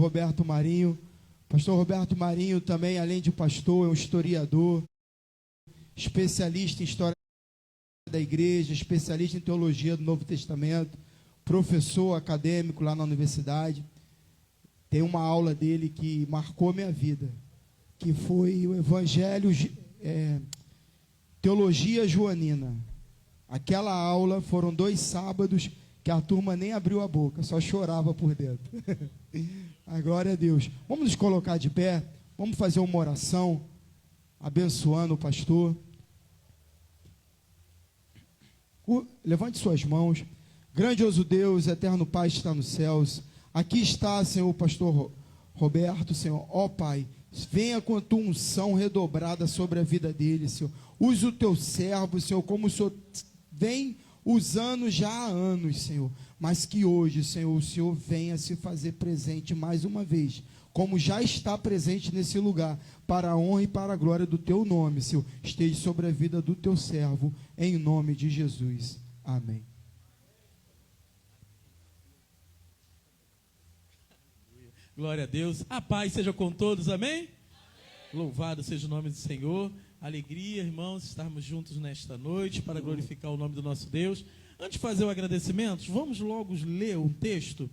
Roberto Marinho. Pastor Roberto Marinho também, além de pastor, é um historiador, especialista em história da igreja, especialista em teologia do Novo Testamento, professor acadêmico lá na universidade. Tem uma aula dele que marcou minha vida, que foi o Evangelho, Teologia Joanina. Aquela aula foram 2 sábados que a turma nem abriu a boca, só chorava por dentro. A glória a Deus. Vamos nos colocar de pé, vamos fazer uma oração, abençoando o pastor. Levante suas mãos. Grandioso Deus, eterno Pai está nos céus. Aqui está, Senhor, o pastor Roberto, Senhor. Ó Pai, venha com a tua unção redobrada sobre a vida dele, Senhor. Use o teu servo, Senhor, como o Senhor vem usando já há anos, Senhor. Mas que hoje, Senhor, o Senhor venha se fazer presente mais uma vez, como já está presente nesse lugar, para a honra e para a glória do teu nome, Senhor. Esteja sobre a vida do teu servo, em nome de Jesus. Amém. Glória a Deus. A paz seja com todos, amém? Louvado seja o nome do Senhor. Alegria, irmãos, estarmos juntos nesta noite para glorificar o nome do nosso Deus. Antes de fazer o agradecimento, vamos logo ler um texto.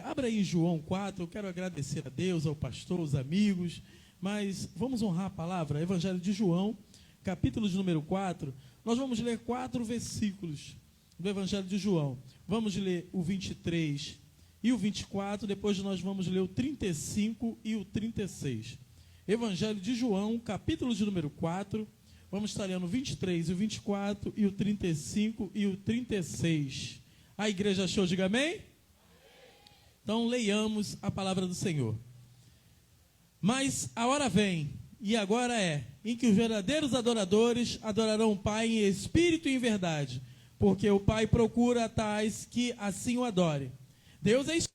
Abra aí João 4, eu quero agradecer a Deus, ao pastor, aos amigos, mas vamos honrar a palavra. Evangelho de João, capítulo de número 4, nós vamos ler 4 versículos do Evangelho de João. Vamos ler o 23 e o 24, depois nós vamos ler o 35 e o 36. Evangelho de João, capítulo de número 4, vamos estar lendo o 23, o 24 e o 35 e o 36. A igreja achou, diga amém? Então leiamos a palavra do Senhor. Mas a hora vem, e agora é, em que os verdadeiros adoradores adorarão o Pai em espírito e em verdade, porque o Pai procura tais que assim o adorem. Deus é espírito.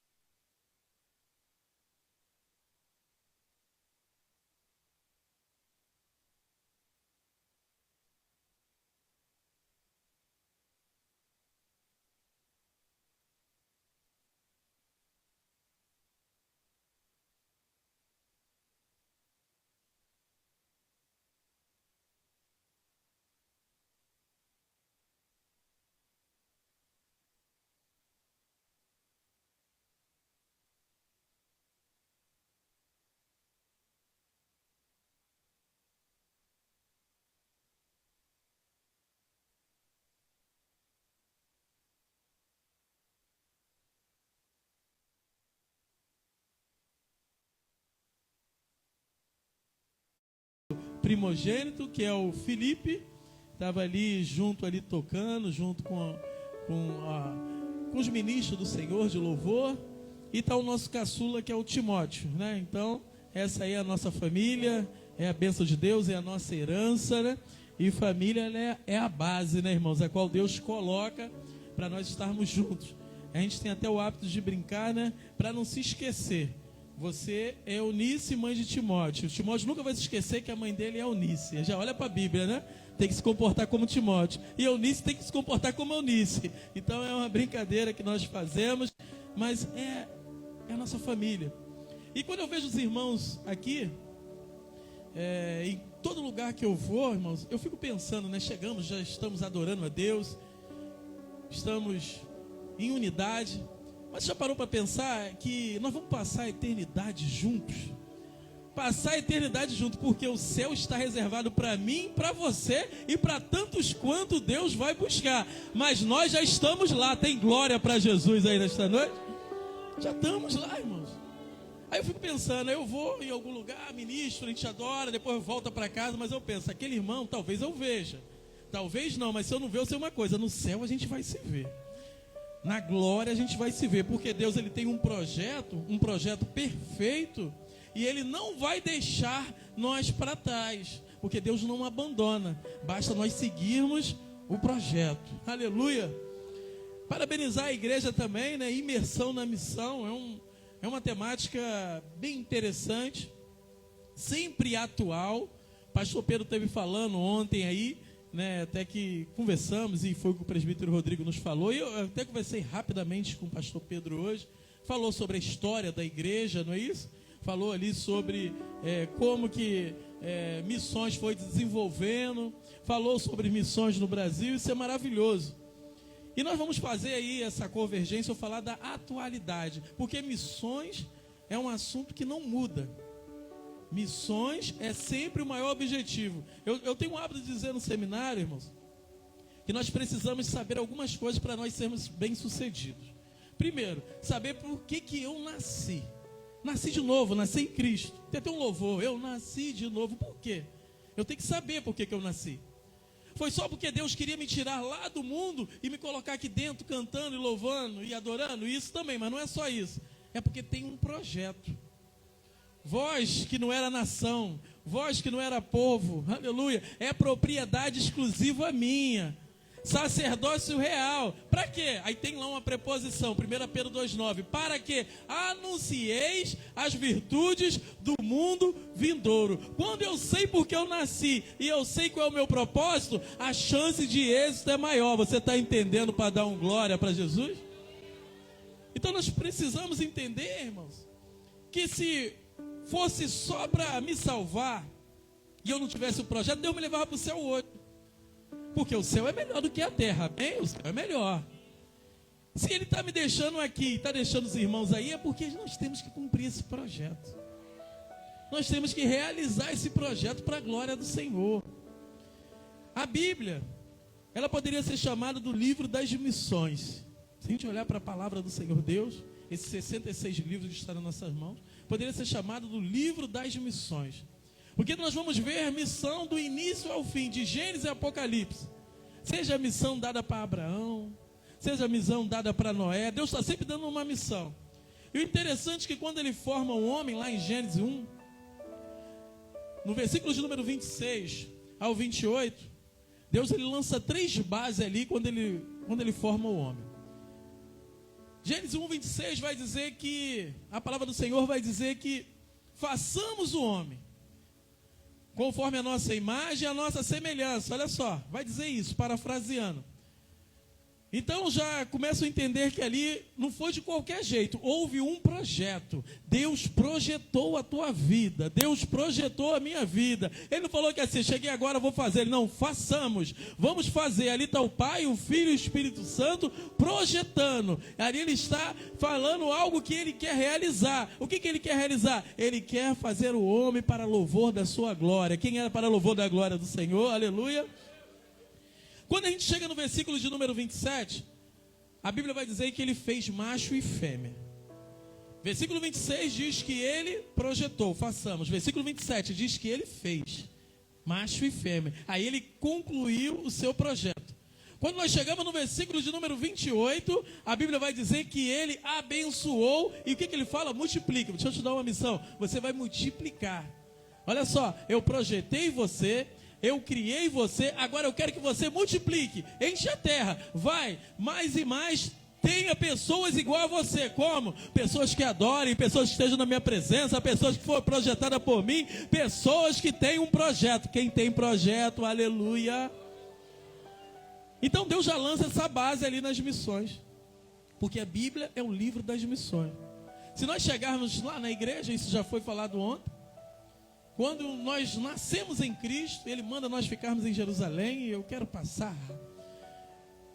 Primogênito, que é o Felipe, estava ali junto, ali tocando, junto com os ministros do Senhor de louvor, e está o nosso caçula, que é o Timóteo, né? Então, essa aí é a nossa família, é a bênção de Deus, é a nossa herança, né? E família, né, é a base, né, irmãos, a qual Deus coloca para nós estarmos juntos. A gente tem até o hábito de brincar, né, para não se esquecer. Você é Eunice, mãe de Timóteo. Timóteo nunca vai se esquecer que a mãe dele é Eunice. Já olha para a Bíblia, né? Tem que se comportar como Timóteo. E Eunice tem que se comportar como Eunice. Então é uma brincadeira que nós fazemos, mas é a nossa família. E quando eu vejo os irmãos aqui, em todo lugar que eu vou, irmãos, eu fico pensando, né? Chegamos, já estamos adorando a Deus, estamos em unidade. Mas já parou para pensar que nós vamos passar a eternidade juntos? Passar a eternidade juntos, porque o céu está reservado para mim, para você e para tantos quanto Deus vai buscar. Mas nós já estamos lá. Tem glória para Jesus aí nesta noite? Já estamos lá, irmãos. Aí eu fico pensando, eu vou em algum lugar, ministro, a gente adora, depois volta para casa, mas eu penso, aquele irmão talvez eu veja. Talvez não, mas se eu não ver, eu sei uma coisa, no céu a gente vai se ver. Na glória a gente vai se ver, porque Deus ele tem um projeto perfeito, e Ele não vai deixar nós para trás, porque Deus não abandona, basta nós seguirmos o projeto. Aleluia! Parabenizar a igreja também, né? Imersão na missão, é uma temática bem interessante, sempre atual. Pastor Pedro esteve falando ontem aí, né, até que conversamos, e foi o que o presbítero Rodrigo nos falou, e eu até conversei rapidamente com o pastor Pedro hoje, falou sobre a história da igreja, não é isso? Falou ali sobre como que missões foi desenvolvendo, falou sobre missões no Brasil, isso é maravilhoso. E nós vamos fazer aí essa convergência, eu falar da atualidade, porque missões é um assunto que não muda. Missões é sempre o maior objetivo. Eu tenho o hábito de dizer no seminário, irmãos, que nós precisamos saber algumas coisas para nós sermos bem-sucedidos. Primeiro, saber por que eu nasci. Nasci de novo, nasci em Cristo. Tem até um louvor, eu nasci de novo. Por quê? Eu tenho que saber por que eu nasci. Foi só porque Deus queria me tirar lá do mundo e me colocar aqui dentro cantando e louvando e adorando? Isso também, mas não é só isso. É porque tem um projeto. Vós que não era nação, vós que não era povo, aleluia, é propriedade exclusiva minha. Sacerdócio real. Para quê? Aí tem lá uma preposição, 1 Pedro 2,9. Para que anuncieis as virtudes do mundo vindouro. Quando eu sei porque eu nasci e eu sei qual é o meu propósito, a chance de êxito é maior. Você está entendendo para dar um glória para Jesus? Então nós precisamos entender, irmãos, que se fosse só para me salvar e eu não tivesse o projeto, Deus me levava para o céu hoje. Porque o céu é melhor do que a terra, bem? O céu é melhor. Se Ele está me deixando aqui, está deixando os irmãos aí, é porque nós temos que cumprir esse projeto. Nós temos que realizar esse projeto para a glória do Senhor. A Bíblia, ela poderia ser chamada do livro das missões. Se a gente olhar para a palavra do Senhor Deus, esses 66 livros que estão nas nossas mãos, poderia ser chamado do livro das missões. Porque nós vamos ver a missão do início ao fim, de Gênesis e Apocalipse. Seja a missão dada para Abraão, seja a missão dada para Noé, Deus está sempre dando uma missão. E o interessante é que quando Ele forma o homem, lá em Gênesis 1, no versículo de número 26 ao 28, Deus ele lança 3 bases ali quando ele forma o homem. Gênesis 1, 26 vai dizer que, a palavra do Senhor vai dizer que façamos o homem conforme a nossa imagem e a nossa semelhança. Olha só, vai dizer isso, parafraseando. Então já começo a entender que ali não foi de qualquer jeito. Houve um projeto. Deus projetou a tua vida. Deus projetou a minha vida. Ele não falou que assim, cheguei agora, vou fazer. Ele, não, façamos. Vamos fazer. Ali está o Pai, o Filho e o Espírito Santo projetando. Ali Ele está falando algo que Ele quer realizar. O que Ele quer realizar? Ele quer fazer o homem para louvor da sua glória. Quem era para louvor da glória do Senhor? Aleluia. Quando a gente chega no versículo de número 27, a Bíblia vai dizer que Ele fez macho e fêmea. Versículo 26 diz que Ele projetou, façamos. Versículo 27 diz que Ele fez macho e fêmea. Aí Ele concluiu o seu projeto. Quando nós chegamos no versículo de número 28, a Bíblia vai dizer que Ele abençoou. E o que Ele fala? Multiplica. Deixa eu te dar uma missão. Você vai multiplicar. Olha só, eu projetei você, eu criei você, agora eu quero que você multiplique, enche a terra, vai, mais e mais, tenha pessoas igual a você. Como? Pessoas que adorem, pessoas que estejam na minha presença, pessoas que foram projetadas por mim, pessoas que têm um projeto. Quem tem projeto, aleluia. Então Deus já lança essa base ali nas missões, porque a Bíblia é um livro das missões. Se nós chegarmos lá na igreja, isso já foi falado ontem, quando nós nascemos em Cristo, Ele manda nós ficarmos em Jerusalém, e eu quero passar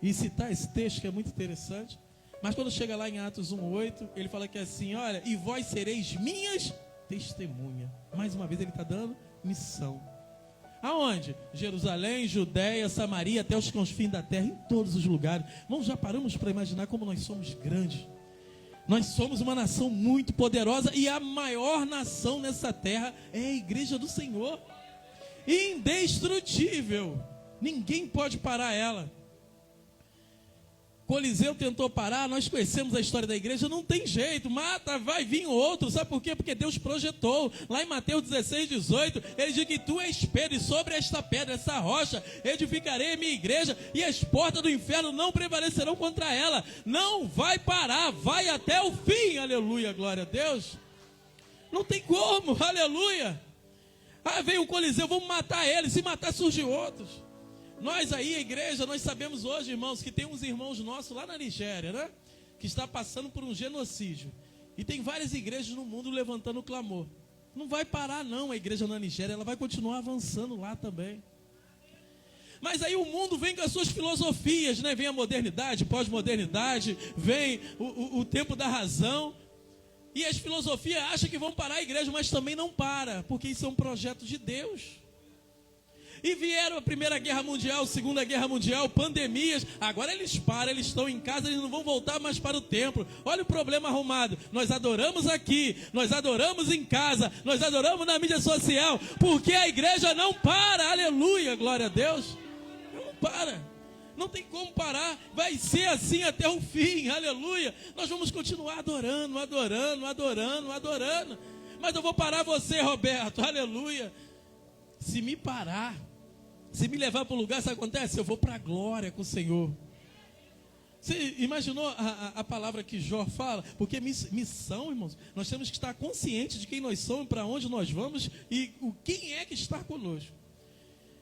e citar esse texto que é muito interessante. Mas quando chega lá em Atos 1:8, Ele fala que é assim, olha, e vós sereis minhas testemunhas. Mais uma vez Ele está dando missão. Aonde? Jerusalém, Judéia, Samaria, até os confins da terra, em todos os lugares. Irmãos, já paramos para imaginar como nós somos grandes. Nós somos uma nação muito poderosa e a maior nação nessa terra é a igreja do Senhor. Indestrutível. Ninguém pode parar ela. Coliseu tentou parar, nós conhecemos a história da igreja, não tem jeito, mata, vai vir outro, sabe por quê? Porque Deus projetou, lá em Mateus 16:18, Ele diz que tu és Pedro, e sobre esta pedra, essa rocha, edificarei a minha igreja, e as portas do inferno não prevalecerão contra ela. Não vai parar, vai até o fim, aleluia, glória a Deus. Não tem como, aleluia. Ah, veio o Coliseu, vamos matar ele, se matar surge outros. Nós aí, a igreja, nós sabemos hoje, irmãos, que tem uns irmãos nossos lá na Nigéria, né? que está passando por um genocídio. E tem várias igrejas no mundo levantando o clamor. Não vai parar não a igreja na Nigéria, ela vai continuar avançando lá também. Mas aí o mundo vem com as suas filosofias, né? Vem a modernidade, pós-modernidade, vem o tempo da razão. E as filosofias acham que vão parar a igreja, mas também não para, porque isso é um projeto de Deus. E vieram a Primeira Guerra Mundial, Segunda Guerra Mundial, pandemias. Agora eles param, eles estão em casa, eles não vão voltar mais para o templo. Olha o problema arrumado. Nós adoramos aqui, nós adoramos em casa, nós adoramos na mídia social, porque a igreja não para. Aleluia, glória a Deus. Não para. Não tem como parar. Vai ser assim até o fim. Aleluia. Nós vamos continuar adorando, adorando, adorando, adorando. Mas eu vou parar você, Roberto. Aleluia. Se me parar, se me levar para o lugar, sabe o que acontece? Eu vou para a glória com o Senhor. Você imaginou a palavra que Jó fala? Porque missão, irmãos, nós temos que estar conscientes de quem nós somos, para onde nós vamos e quem é que está conosco.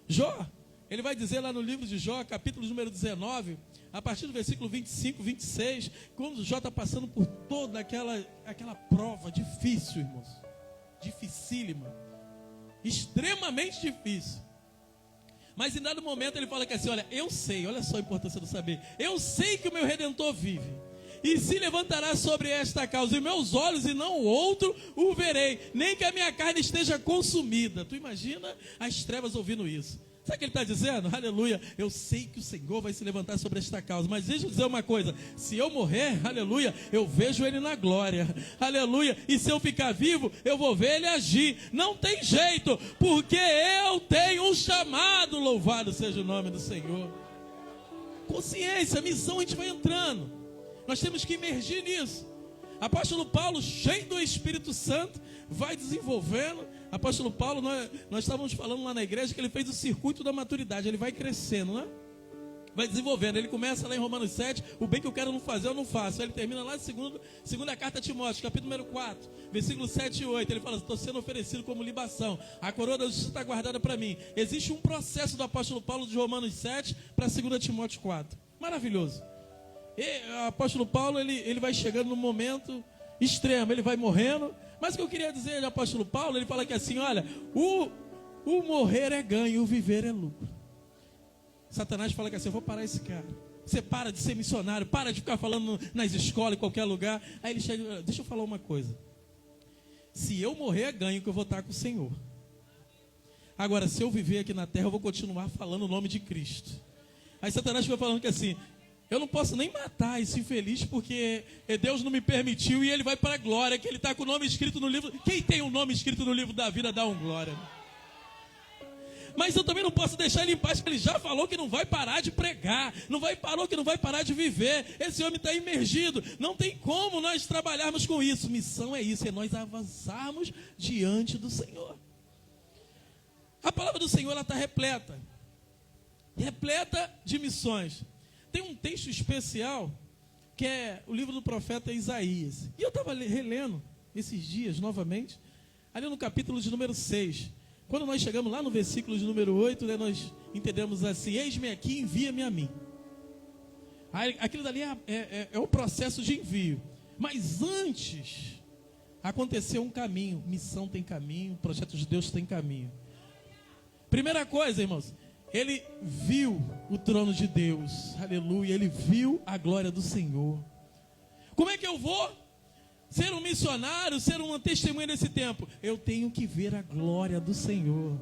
Jó, ele vai dizer lá no livro de Jó, capítulo número 19, a partir do versículo 25, 26, quando Jó está passando por toda aquela prova difícil, irmãos, dificílima, extremamente difícil. Mas em dado momento ele fala que assim, olha, eu sei, olha só a importância do saber, eu sei que o meu Redentor vive, e se levantará sobre esta causa, e meus olhos e não o outro o verei, nem que a minha carne esteja consumida. Tu imagina as trevas ouvindo isso? Sabe o que ele está dizendo? Aleluia, eu sei que o Senhor vai se levantar sobre esta causa, mas deixa eu dizer uma coisa, se eu morrer, aleluia, eu vejo Ele na glória, aleluia, e se eu ficar vivo, eu vou ver Ele agir, não tem jeito, porque eu tenho um chamado, louvado seja o nome do Senhor. Consciência, missão, a gente vai entrando, nós temos que emergir nisso. Apóstolo Paulo, cheio do Espírito Santo, vai desenvolvendo. Apóstolo Paulo, nós estávamos falando lá na igreja que ele fez o circuito da maturidade, ele vai crescendo, né? Vai desenvolvendo, ele começa lá em Romanos 7, o bem que eu quero não fazer, eu não faço. Aí ele termina lá em segunda carta a Timóteo, capítulo número 4, versículos 7 e 8, ele fala, estou sendo oferecido como libação, a coroa da justiça está guardada para mim. Existe um processo do apóstolo Paulo de Romanos 7 para 2 Timóteo 4, maravilhoso. E o apóstolo Paulo, ele vai chegando num momento extremo, ele vai morrendo. Mas o que eu queria dizer do apóstolo Paulo, ele fala que assim, olha, o morrer é ganho, o viver é lucro. Satanás fala que assim, eu vou parar esse cara. Você para de ser missionário, para de ficar falando nas escolas, em qualquer lugar. Aí ele chega, deixa eu falar uma coisa. Se eu morrer é ganho, que eu vou estar com o Senhor. Agora, se eu viver aqui na terra, eu vou continuar falando o nome de Cristo. Aí Satanás fica falando que assim, eu não posso nem matar esse infeliz, porque Deus não me permitiu, e ele vai para a glória, que ele está com o nome escrito no livro. Quem tem o nome escrito no livro da vida, dá um glória. Mas eu também não posso deixar ele em paz, porque ele já falou que não vai parar de pregar, falou que não vai parar de viver. Esse homem está imergido, não tem como nós trabalharmos com isso. Missão é isso, é nós avançarmos diante do Senhor. A palavra do Senhor, ela está repleta de missões. Tem um texto especial, que é o livro do profeta Isaías. E eu estava relendo esses dias, novamente, ali no capítulo de número 6. Quando nós chegamos lá no versículo de número 8, né, nós entendemos assim, eis-me aqui, envia-me a mim. Aquilo dali é o processo de envio. Mas antes, aconteceu um caminho. Missão tem caminho, projeto de Deus tem caminho. Primeira coisa, irmãos, ele viu o trono de Deus, aleluia, ele viu a glória do Senhor. Como é que eu vou ser um missionário, ser uma testemunha desse tempo? Eu tenho que ver a glória do Senhor.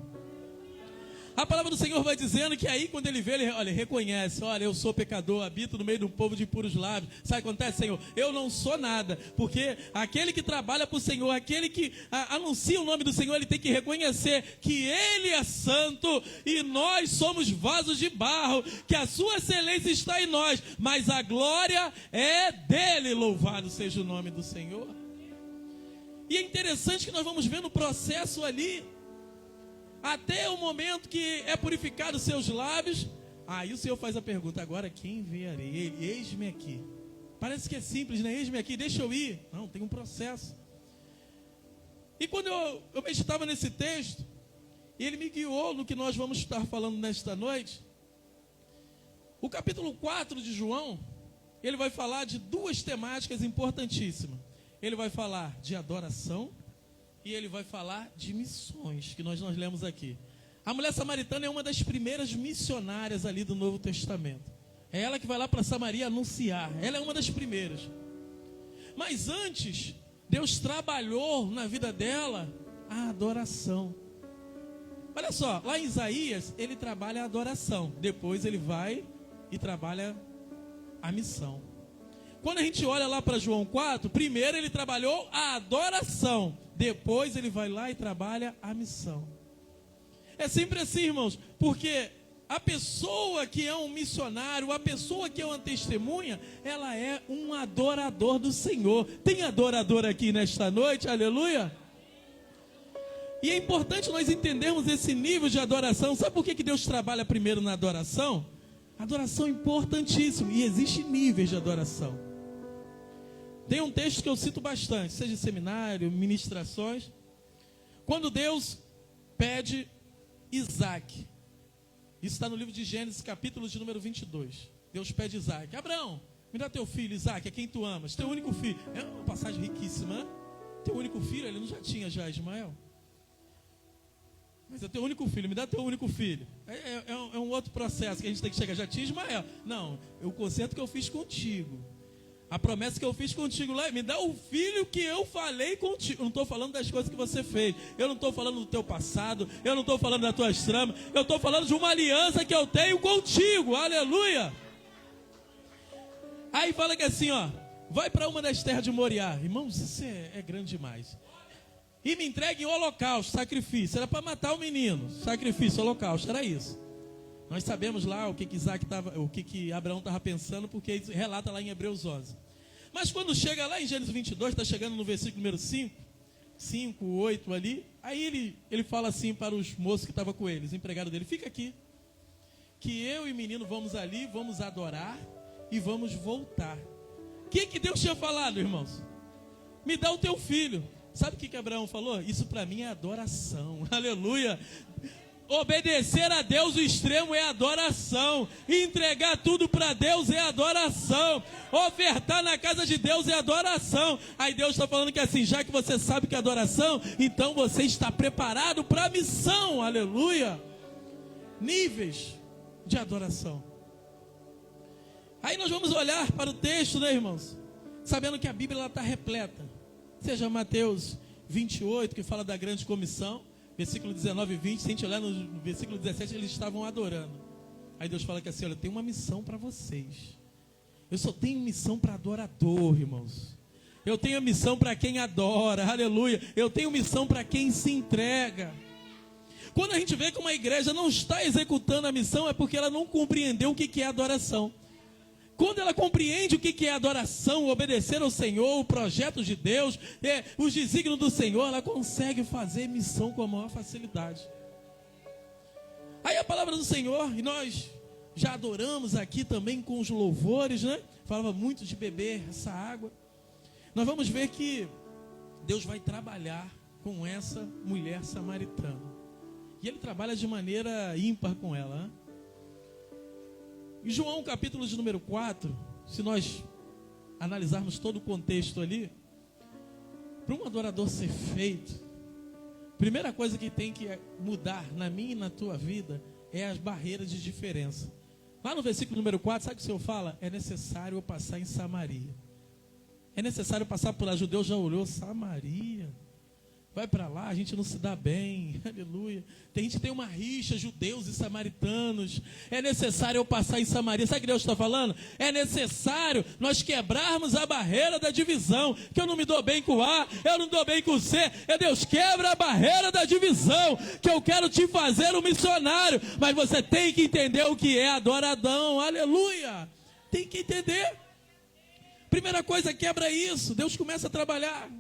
A palavra do Senhor vai dizendo que aí quando ele vê, ele reconhece, olha, eu sou pecador, habito no meio de um povo de puros lábios. Sabe o que acontece, Senhor? Eu não sou nada, porque aquele que trabalha para o Senhor, aquele que anuncia o nome do Senhor, ele tem que reconhecer que Ele é santo e nós somos vasos de barro, que a sua excelência está em nós, mas a glória é dele, louvado seja o nome do Senhor. E é interessante que nós vamos ver no processo ali, até o momento que é purificado os seus lábios. Aí o Senhor faz a pergunta, agora quem enviarei? Eis-me aqui. Parece que é simples, né? Eis-me aqui, deixa eu ir. Não, tem um processo. E quando eu meditava nesse texto, e ele me guiou no que nós vamos estar falando nesta noite, o capítulo 4 de João, ele vai falar de duas temáticas importantíssimas. Ele vai falar de adoração e ele vai falar de missões, que nós lemos aqui. A mulher samaritana é uma das primeiras missionárias ali do Novo Testamento. É ela que vai lá para Samaria anunciar. Ela é uma das primeiras. Mas antes, Deus trabalhou na vida dela a adoração. Olha só, lá em Isaías, ele trabalha a adoração. Depois ele vai e trabalha a missão. Quando a gente olha lá para João 4, primeiro ele trabalhou a adoração. Depois ele vai lá e trabalha a missão. É sempre assim, irmãos, porque a pessoa que é um missionário, a pessoa que é uma testemunha, ela é um adorador do Senhor. Tem adorador aqui nesta noite, aleluia? E é importante nós entendermos esse nível de adoração. Sabe por que Deus trabalha primeiro na adoração? Adoração é importantíssimo, e existem níveis de adoração. Tem um texto que eu cito bastante, seja em seminário, ministrações. Quando Deus pede Isaac, isso está no livro de Gênesis, capítulo de número 22. Deus pede Isaac: Abraão, me dá teu filho Isaac, é quem tu amas, teu único filho. É uma passagem riquíssima, né? Teu único filho, ele não já tinha já Ismael? Mas é teu único filho, me dá teu único filho. É um outro processo que a gente tem que chegar. Já tinha Ismael. Não, o concerto que eu fiz contigo, a promessa que eu fiz contigo lá, me dá o filho que eu falei contigo. Eu não estou falando das coisas que você fez. Eu não estou falando do teu passado. Eu não estou falando das tuas tramas. Eu estou falando de uma aliança que eu tenho contigo. Aleluia. Aí fala que assim, ó, vai para uma das terras de Moriá. Irmãos, isso é grande demais. E me entregue em holocausto, sacrifício. Era para matar o menino. Sacrifício, holocausto, era isso. Nós sabemos lá o que Abraão estava pensando, porque relata lá em Hebreus 11. Mas quando chega lá em Gênesis 22, está chegando no versículo número 5, 8 ali, aí ele fala assim para os moços que estavam com eles, empregado dele: fica aqui, que eu e o menino vamos ali, vamos adorar e vamos voltar. O que Deus tinha falado, irmãos? Me dá o teu filho. Sabe o que Abraão falou? Isso para mim é adoração. Aleluia. Obedecer a Deus o extremo é adoração. Entregar tudo para Deus é adoração. Ofertar na casa de Deus é adoração. Aí Deus está falando que assim, já que você sabe que é adoração, então você está preparado para a missão. Aleluia. Níveis de adoração. Aí nós vamos olhar para o texto, né, irmãos? Sabendo que a Bíblia está repleta. Seja Mateus 28, que fala da grande comissão, versículo 19 e 20, se a gente olhar no versículo 17, eles estavam adorando. Aí Deus fala que assim, olha, eu tenho uma missão para vocês. Eu só tenho missão para adorador, irmãos. Eu tenho missão para quem adora, aleluia. Eu tenho missão para quem se entrega. Quando a gente vê que uma igreja não está executando a missão, é porque ela não compreendeu o que é adoração. Quando ela compreende o que é adoração, obedecer ao Senhor, o projeto de Deus, os desígnios do Senhor, ela consegue fazer missão com a maior facilidade. Aí a palavra do Senhor, e nós já adoramos aqui também com os louvores, né? Falava muito de beber essa água. Nós vamos ver que Deus vai trabalhar com essa mulher samaritana. E Ele trabalha de maneira ímpar com ela, né? Em João capítulo de número 4, se nós analisarmos todo o contexto ali, para um adorador ser feito, primeira coisa que tem que mudar na minha e na tua vida é as barreiras de diferença. Lá no versículo número 4, sabe o que o Senhor fala? É necessário eu passar em Samaria. É necessário passar por lá. Judeu já olhou, Samaria. Vai para lá, a gente não se dá bem, aleluia. A gente tem uma rixa, judeus e samaritanos. É necessário eu passar em Samaria. Sabe o que Deus está falando? É necessário nós quebrarmos a barreira da divisão. Que eu não me dou bem com A, eu não me dou bem com C. Deus quebra a barreira da divisão. Que eu quero te fazer um missionário. Mas você tem que entender o que é adoradão, aleluia. Tem que entender. Primeira coisa, quebra isso. Deus começa a trabalhar.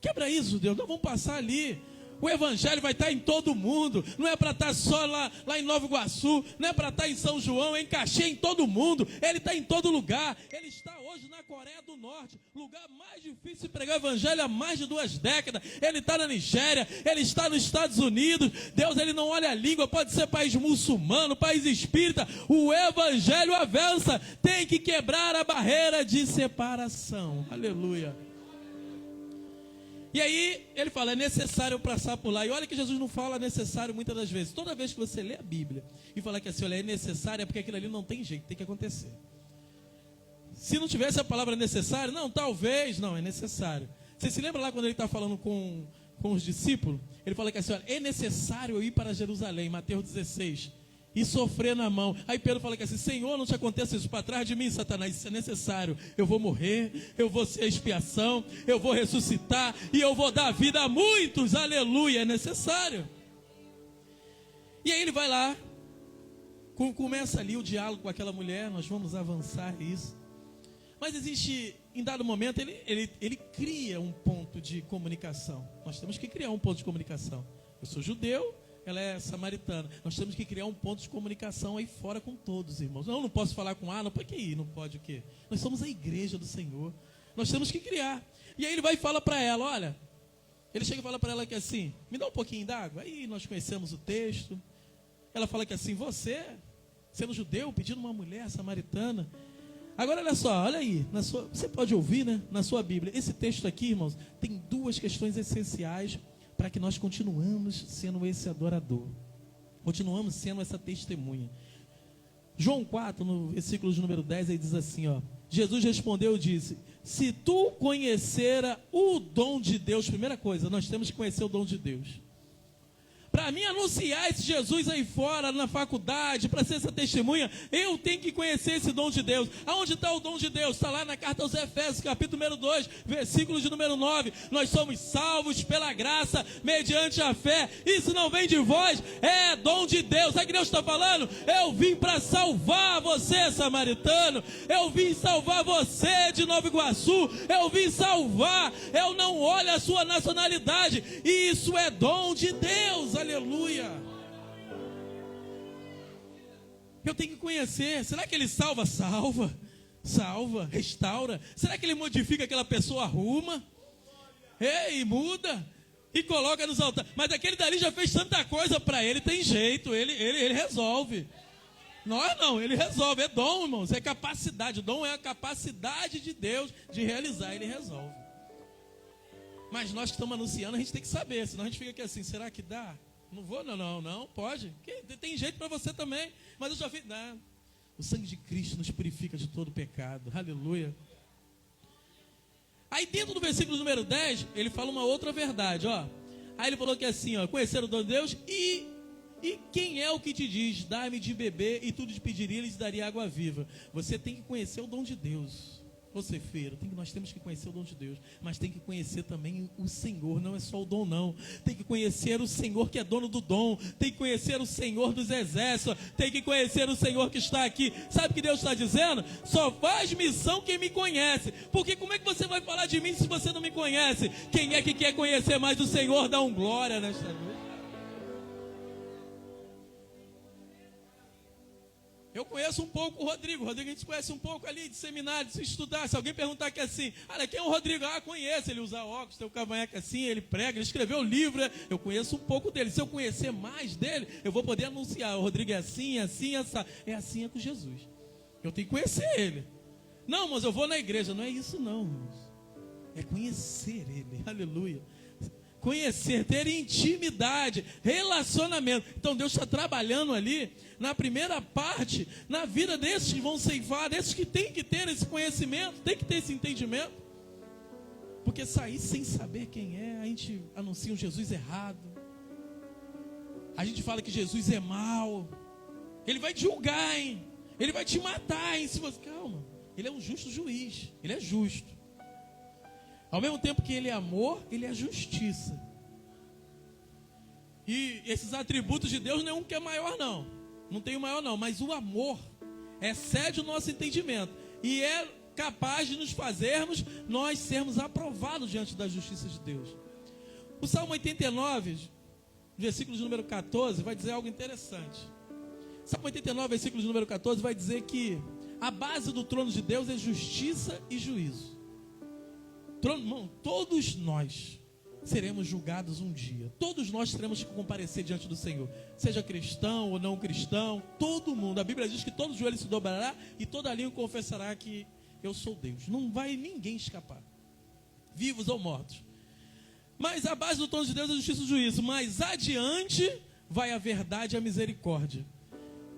Quebra isso, Deus. Nós vamos passar ali. O evangelho vai estar em todo mundo. Não é para estar só lá em Nova Iguaçu. Não é para estar em São João, em Caxias, em todo mundo. Ele está em todo lugar. Ele está hoje na Coreia do Norte, lugar mais difícil de pregar o evangelho há mais de 2 décadas. Ele está na Nigéria, ele está nos Estados Unidos. Deus, ele não olha a língua, pode ser país muçulmano, país espírita. O evangelho avança. Tem que quebrar a barreira de separação. Aleluia. E aí ele fala, é necessário passar por lá. E olha que Jesus não fala necessário muitas das vezes. Toda vez que você lê a Bíblia e fala que assim, olha, é necessário, é porque aquilo ali não tem jeito, tem que acontecer. Se não tivesse a palavra necessário, não, talvez, não, é necessário. Você se lembra lá quando ele está falando com os discípulos? Ele fala que assim, olha, é necessário eu ir para Jerusalém, Mateus 16, e sofrer na mão. Aí Pedro fala que assim, Senhor, não te aconteça isso para trás de mim, Satanás, isso é necessário. Eu vou morrer, eu vou ser expiação, eu vou ressuscitar e eu vou dar vida a muitos, aleluia, é necessário. E aí ele vai lá, começa ali o diálogo com aquela mulher, nós vamos avançar isso. Mas existe, em dado momento, ele cria um ponto de comunicação. Nós temos que criar um ponto de comunicação. Eu sou judeu, ela é samaritana. Nós temos que criar um ponto de comunicação aí fora com todos, irmãos. Não posso falar com A, não pode ir, não pode o quê? Nós somos a igreja do Senhor. Nós temos que criar. E aí ele vai e fala para ela, olha, ele chega e fala para ela que assim, me dá um pouquinho d'água. Aí nós conhecemos o texto. Ela fala que assim, você, sendo judeu, pedindo uma mulher samaritana. Agora olha só, olha aí, você pode ouvir, né, na sua Bíblia. Esse texto aqui, irmãos, tem 2 questões essenciais para que nós continuamos sendo esse adorador. Continuamos sendo essa testemunha. João 4, no versículo de número 10, ele diz assim, ó. Jesus respondeu e disse, se tu conhecera o dom de Deus, primeira coisa, nós temos que conhecer o dom de Deus. Para mim anunciar esse Jesus aí fora, na faculdade, para ser essa testemunha, eu tenho que conhecer esse dom de Deus. Aonde está o dom de Deus? Está lá na carta aos Efésios, capítulo número 2, versículo de número 9. Nós somos salvos pela graça, mediante a fé. Isso não vem de vós, é dom de Deus. Sabe o que Deus está falando? Eu vim para salvar você, samaritano. Eu vim salvar você de Nova Iguaçu. Eu vim salvar. Eu não olho a sua nacionalidade. Isso é dom de Deus. Aleluia. Eu tenho que conhecer. Será que ele salva? Salva, restaura. Será que ele modifica aquela pessoa, arruma? Ei, muda e coloca nos altares. Mas aquele dali já fez tanta coisa para ele, tem jeito, ele resolve. Nós não, ele resolve. É dom, irmãos, é capacidade. O dom é a capacidade de Deus de realizar, ele resolve. Mas nós que estamos anunciando, a gente tem que saber, senão a gente fica aqui assim, será que dá? Não vou, não, pode. Tem jeito para você também. Mas eu já vi, não. O sangue de Cristo nos purifica de todo pecado. Aleluia. Aí dentro do versículo número 10, ele fala uma outra verdade, ó. Aí ele falou que assim, ó, conhecer o dom de Deus e quem é o que te diz, dá-me de beber e tudo te pediria, ele te daria água viva. Você tem que conhecer o dom de Deus. Você feira, nós temos que conhecer o dom de Deus, mas tem que conhecer também o Senhor, não é só o dom não, tem que conhecer o Senhor que é dono do dom, tem que conhecer o Senhor dos exércitos, tem que conhecer o Senhor que está aqui. Sabe o que Deus está dizendo? Só faz missão quem me conhece, porque como é que você vai falar de mim se você não me conhece? Quem é que quer conhecer mais o Senhor, dá um glória nesta noite. Eu conheço um pouco o Rodrigo. A gente conhece um pouco ali de seminário, de se estudar. Se alguém perguntar aqui assim, olha, quem é o Rodrigo? Ah, conheço. Ele usa óculos, tem o cavanhaque assim, ele prega, ele escreveu livro. Eu conheço um pouco dele. Se eu conhecer mais dele, eu vou poder anunciar. O Rodrigo é assim, essa. É assim com Jesus. Eu tenho que conhecer ele. Não, mas eu vou na igreja. Não é isso não, irmãos. É conhecer ele. Aleluia. Conhecer, ter intimidade, relacionamento. Então Deus está trabalhando ali na primeira parte, na vida desses que vão ceifar, desses que tem que ter esse conhecimento, tem que ter esse entendimento. Porque sair sem saber quem é, a gente anuncia um Jesus errado. A gente fala que Jesus é mau. Ele vai te julgar, hein? Ele vai te matar, hein? Se você... Calma, ele é um justo juiz, ele é justo. Ao mesmo tempo que ele é amor, ele é justiça. E esses atributos de Deus não é um que é maior não. Não tem o maior não, mas o amor excede o nosso entendimento. E é capaz de nos fazermos, nós sermos aprovados diante da justiça de Deus. O Salmo 89, versículo de número 14, vai dizer algo interessante. Salmo 89, versículo de número 14, vai dizer que a base do trono de Deus é justiça e juízo. Todos nós seremos julgados um dia. Todos nós teremos que comparecer diante do Senhor. Seja cristão ou não cristão, todo mundo. A Bíblia diz que todo joelho se dobrará e toda língua confessará que eu sou Deus. Não vai ninguém escapar, vivos ou mortos. Mas a base do trono de Deus é justiça e juízo. Mais adiante vai a verdade e a misericórdia.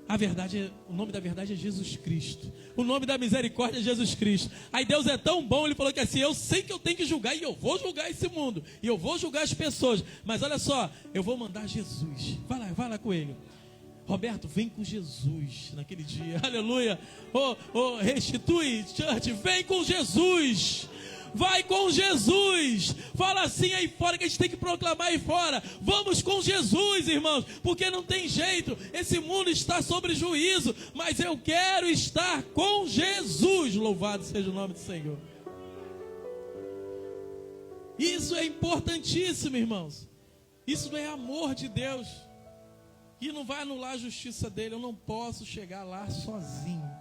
A verdade, o nome da verdade é Jesus Cristo. O nome da misericórdia é Jesus Cristo. Aí Deus é tão bom, Ele falou que assim, eu sei que eu tenho que julgar, e eu vou julgar esse mundo, e eu vou julgar as pessoas, mas olha só, eu vou mandar Jesus. Vai lá com ele. Roberto, vem com Jesus naquele dia, aleluia. Restitui, church, vem com Jesus. Vai com Jesus. Fala assim aí fora, que a gente tem que proclamar aí fora. Vamos com Jesus, irmãos, porque não tem jeito. Esse mundo está sobre juízo, mas eu quero estar com Jesus. Louvado seja o nome do Senhor. Isso é importantíssimo, irmãos. Isso é amor de Deus, e não vai anular a justiça dele. Eu não posso chegar lá sozinho.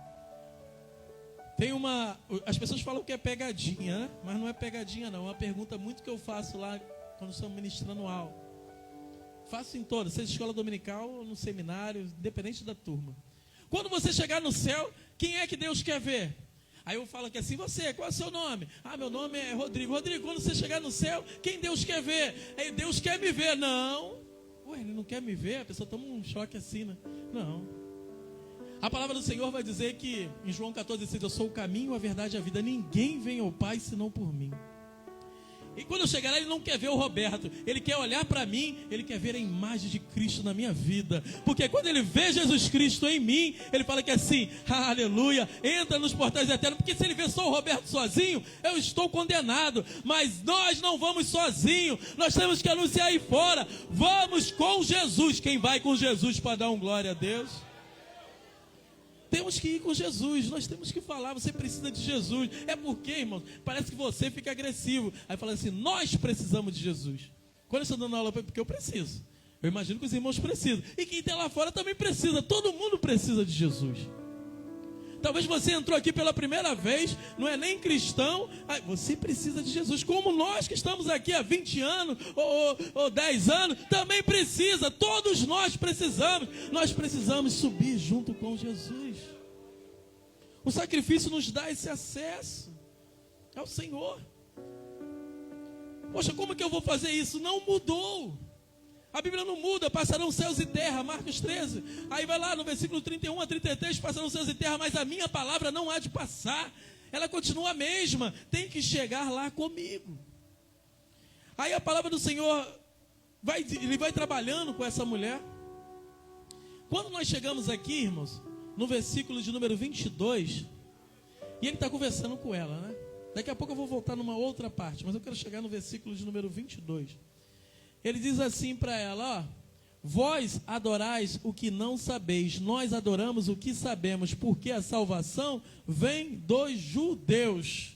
As pessoas falam que é pegadinha, né? Mas não é pegadinha não. É uma pergunta muito que eu faço lá quando estamos ministrando aula. Faço em todas, seja escola dominical ou no seminário, independente da turma. Quando você chegar no céu, quem é que Deus quer ver? Aí eu falo que assim, você, qual é o seu nome? Ah, meu nome é Rodrigo. Rodrigo, quando você chegar no céu, quem Deus quer ver? Aí Deus quer me ver. Não. Ué, ele não quer me ver? A pessoa toma um choque assim, né? Não. A palavra do Senhor vai dizer que, em João 14, diz, eu sou o caminho, a verdade e a vida. Ninguém vem ao Pai senão por mim. E quando eu chegar lá, ele não quer ver o Roberto. Ele quer olhar para mim, ele quer ver a imagem de Cristo na minha vida. Porque quando ele vê Jesus Cristo em mim, ele fala que assim, aleluia, entra nos portais eternos. Porque se ele vê só o Roberto sozinho, eu estou condenado. Mas nós não vamos sozinhos. Nós temos que anunciar aí fora. Vamos com Jesus. Quem vai com Jesus para dar glória a Deus? Temos que ir com Jesus, nós temos que falar, você precisa de Jesus. É porque, irmãos, parece que você fica agressivo. Aí fala assim, nós precisamos de Jesus. Quando eu estou dando aula, porque eu preciso. Eu imagino que os irmãos precisam. E quem está lá fora também precisa, todo mundo precisa de Jesus. Talvez você entrou aqui pela primeira vez, não é nem cristão, você precisa de Jesus. Como nós que estamos aqui há 20 anos ou 10 anos, também precisa. Todos nós precisamos. Nós precisamos subir junto com Jesus. O sacrifício nos dá esse acesso ao Senhor. Poxa, como que eu vou fazer isso? Não mudou. A Bíblia não muda, passarão céus e terra, Marcos 13. Aí vai lá no versículo 31 a 33, passarão céus e terra, mas a minha palavra não há de passar. Ela continua a mesma, tem que chegar lá comigo. Aí a palavra do Senhor, ele vai trabalhando com essa mulher. Quando nós chegamos aqui, irmãos, no versículo de número 22, e ele está conversando com ela, né? Daqui a pouco eu vou voltar numa outra parte, mas eu quero chegar no versículo de número 22. Ele diz assim para ela, ó, vós adorais o que não sabeis, nós adoramos o que sabemos, porque a salvação vem dos judeus.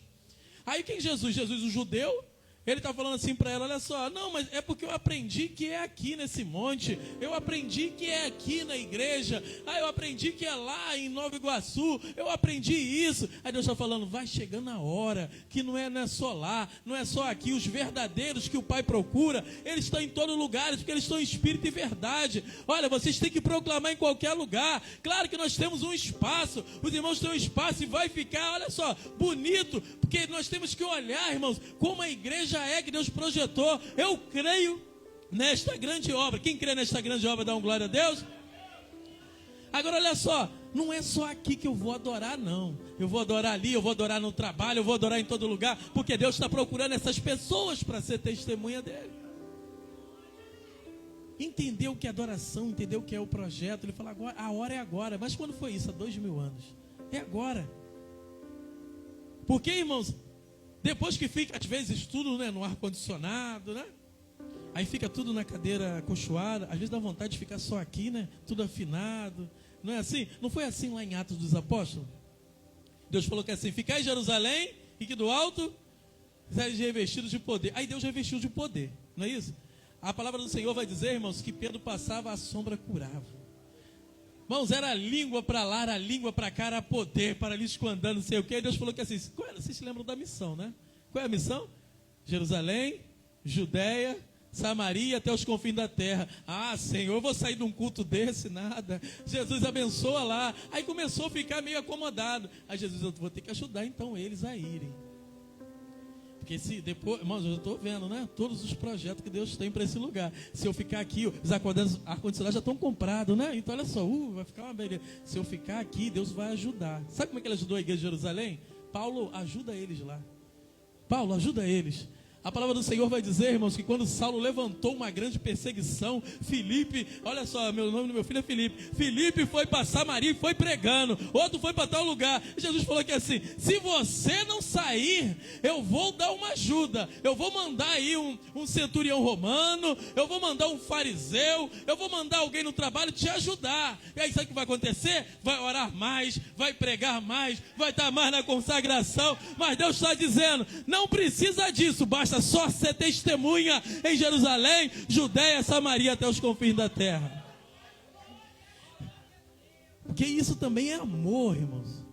Aí quem Jesus? Jesus o judeu? Ele está falando assim para ela, olha só, não, mas é porque eu aprendi que é aqui nesse monte, eu aprendi que é aqui na igreja, eu aprendi que é lá em Nova Iguaçu, eu aprendi isso. Aí Deus está falando, vai chegando a hora, que não é só lá, não é só aqui, os verdadeiros que o Pai procura, eles estão em todos os lugares, porque eles estão em espírito e verdade. Olha, vocês têm que proclamar em qualquer lugar. Claro que nós temos um espaço, os irmãos têm um espaço e vai ficar, olha só, bonito, porque nós temos que olhar, irmãos, como a igreja é que Deus projetou. Eu creio nesta grande obra. Quem crê nesta grande obra, dá uma glória a Deus. Agora olha só, não é só aqui que eu vou adorar, não. Eu vou adorar ali, eu vou adorar no trabalho, eu vou adorar em todo lugar, porque Deus está procurando essas pessoas para ser testemunha dele. Entendeu o que é adoração, entendeu o que é o projeto. Ele fala, agora, a hora é agora. Mas quando foi isso? Há 2000 anos. É agora. Porque, irmãos, depois que fica, às vezes, tudo, né, no ar-condicionado, né? Aí fica tudo na cadeira acolchoada. Às vezes dá vontade de ficar só aqui, né? Tudo afinado. Não é assim? Não foi assim lá em Atos dos Apóstolos? Deus falou que é assim, ficai em Jerusalém e que do alto sereis revestidos de poder. Aí Deus revestiu de poder. Não é isso? A palavra do Senhor vai dizer, irmãos, que Pedro passava, a sombra curava. Irmãos, era língua para lá, era língua para cá, era poder, paralítico andando, não sei o que. Deus falou que assim, vocês se lembram da missão, né? Qual é a missão? Jerusalém, Judeia, Samaria, até os confins da terra. Ah, Senhor, eu vou sair de um culto desse? Nada. Jesus abençoa lá. Aí começou a ficar meio acomodado. Aí Jesus, eu vou ter que ajudar então eles a irem. Porque se depois, irmãos, eu estou vendo, né? Todos os projetos que Deus tem para esse lugar. Se eu ficar aqui, os ar-condicionados já estão comprados, né? Então olha só, vai ficar uma beleza. Se eu ficar aqui, Deus vai ajudar. Sabe como é que ele ajudou a igreja de Jerusalém? Paulo ajuda eles lá. Paulo ajuda eles. A palavra do Senhor vai dizer, irmãos, que quando Saulo levantou uma grande perseguição, Filipe, olha só, o nome do meu filho é Filipe. Filipe foi para Samaria e foi pregando. Outro foi para tal lugar. Jesus falou que assim, se você não sair, eu vou dar uma ajuda. Eu vou mandar aí um centurião romano, eu vou mandar um fariseu, eu vou mandar alguém no trabalho te ajudar. E aí sabe o que vai acontecer? Vai orar mais, vai pregar mais, vai estar mais na consagração. Mas Deus está dizendo, não precisa disso, basta só ser testemunha em Jerusalém, Judeia, Samaria, até os confins da terra. Porque isso também é amor, irmãos.